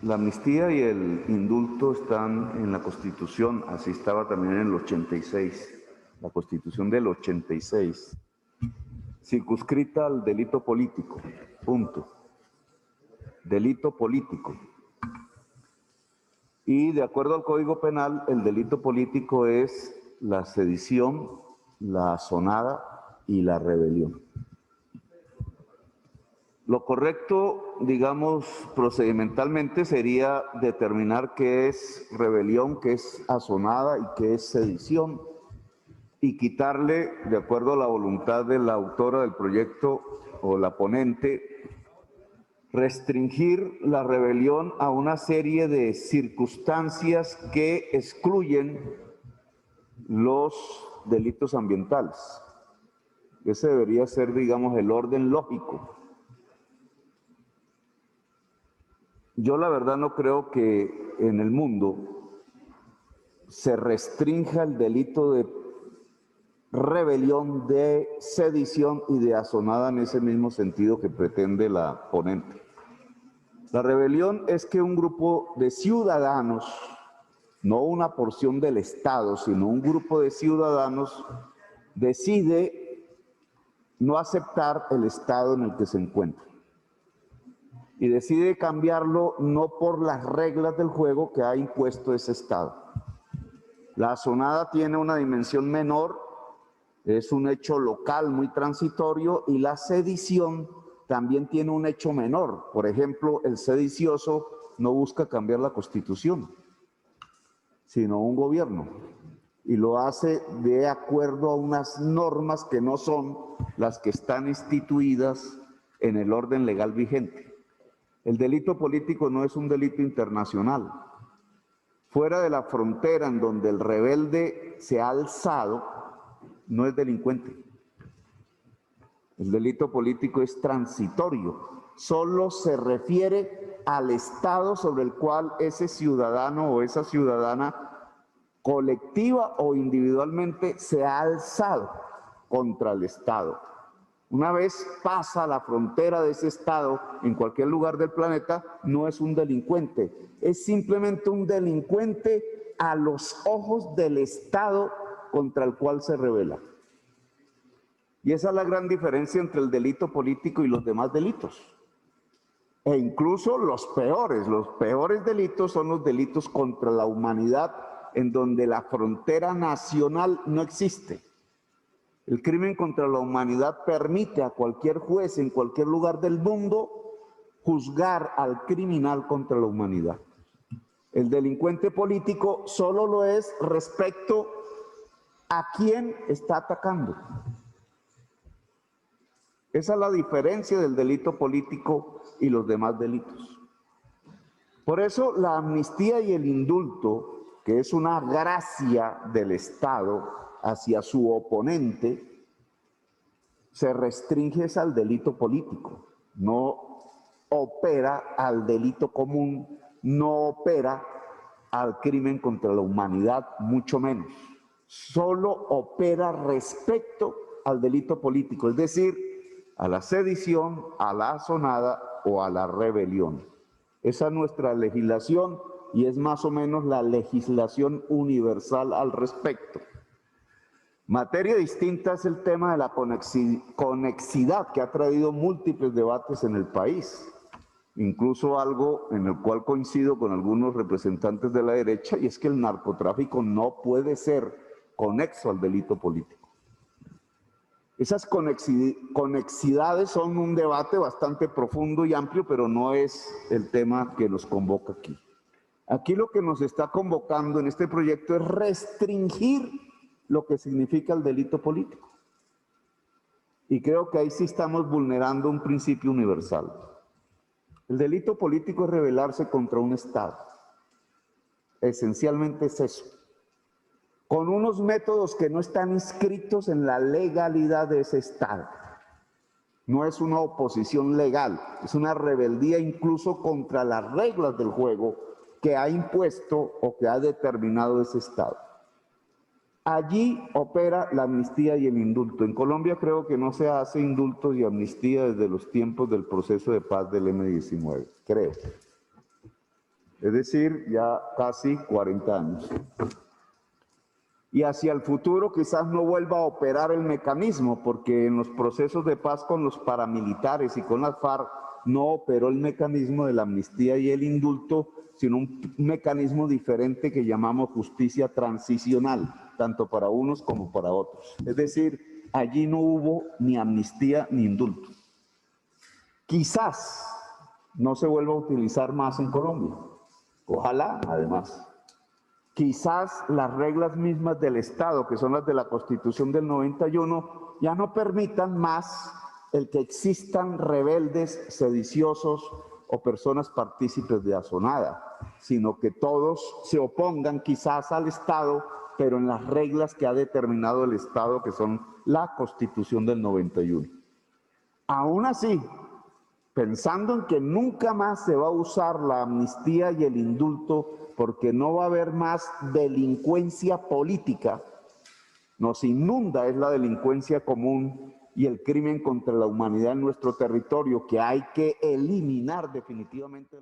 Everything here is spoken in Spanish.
La amnistía y el indulto están en la Constitución, así estaba también en el 86, la Constitución del 86, circunscrita al delito político, punto. Delito político. Y de acuerdo al Código Penal, el delito político es la sedición, la asonada y la rebelión. Lo correcto, digamos, procedimentalmente sería determinar qué es rebelión, qué es asonada y qué es sedición, y quitarle, de acuerdo a la voluntad de la autora del proyecto o la ponente, restringir la rebelión a una serie de circunstancias que excluyen los delitos ambientales. Ese debería ser, digamos, el orden lógico. Yo la verdad no creo que en el mundo se restrinja el delito de rebelión, de sedición y de asonada en ese mismo sentido que pretende la ponente. La rebelión es que un grupo de ciudadanos, no una porción del Estado, sino un grupo de ciudadanos, decide no aceptar el estado en el que se encuentra. Y decide cambiarlo no por las reglas del juego que ha impuesto ese estado. La asonada tiene una dimensión menor, es un hecho local muy transitorio, y la sedición también tiene un hecho menor. Por ejemplo, el sedicioso no busca cambiar la Constitución, sino un gobierno, y lo hace de acuerdo a unas normas que no son las que están instituidas en el orden legal vigente. El delito político no es un delito internacional. Fuera de la frontera en donde el rebelde se ha alzado, no es delincuente. El delito político es transitorio, solo se refiere al estado sobre el cual ese ciudadano o esa ciudadana, colectiva o individualmente, se ha alzado contra el Estado. Una vez pasa la frontera de ese estado en cualquier lugar del planeta, no es un delincuente, es simplemente un delincuente a los ojos del Estado contra el cual se rebela. Y esa es la gran diferencia entre el delito político y los demás delitos. E incluso los peores delitos son los delitos contra la humanidad, en donde la frontera nacional no existe. El crimen contra la humanidad permite a cualquier juez en cualquier lugar del mundo juzgar al criminal contra la humanidad. El delincuente político solo lo es respecto a quién está atacando. Esa es la diferencia del delito político y los demás delitos. Por eso la amnistía y el indulto, que es una gracia del Estado hacia su oponente, se restringe al delito político, no opera al delito común, no opera al crimen contra la humanidad, mucho menos. Solo opera respecto al delito político, es decir, a la sedición, a la asonada o a la rebelión. Esa es nuestra legislación y es más o menos la legislación universal al respecto. Materia distinta es el tema de la conexidad, que ha traído múltiples debates en el país, incluso algo en el cual coincido con algunos representantes de la derecha, y es que el narcotráfico no puede ser conexo al delito político. Esas conexidades son un debate bastante profundo y amplio, pero no es el tema que nos convoca aquí. Aquí lo que nos está convocando en este proyecto es restringir lo que significa el delito político. Y creo que ahí sí estamos vulnerando un principio universal. El delito político es rebelarse contra un Estado. Esencialmente es eso. Con unos métodos que no están inscritos en la legalidad de ese Estado. No es una oposición legal, es una rebeldía incluso contra las reglas del juego que ha impuesto o que ha determinado ese Estado. Allí opera la amnistía y el indulto. En Colombia creo que no se hace indultos y amnistía desde los tiempos del proceso de paz del M-19, creo. Es decir, ya casi 40 años. Y hacia el futuro quizás no vuelva a operar el mecanismo, porque en los procesos de paz con los paramilitares y con las FARC no operó el mecanismo de la amnistía y el indulto, sino un mecanismo diferente que llamamos justicia transicional, tanto para unos como para otros. Es decir, allí no hubo ni amnistía ni indulto. Quizás no se vuelva a utilizar más en Colombia. Ojalá, además. Quizás las reglas mismas del Estado, que son las de la Constitución del 91, ya no permitan más el que existan rebeldes, sediciosos o personas partícipes de Asonada, sino que todos se opongan quizás al Estado, pero en las reglas que ha determinado el Estado, que son la Constitución del 91. Aún así, pensando en que nunca más se va a usar la amnistía y el indulto porque no va a haber más delincuencia política, nos inunda es la delincuencia común y el crimen contra la humanidad en nuestro territorio que hay que eliminar definitivamente.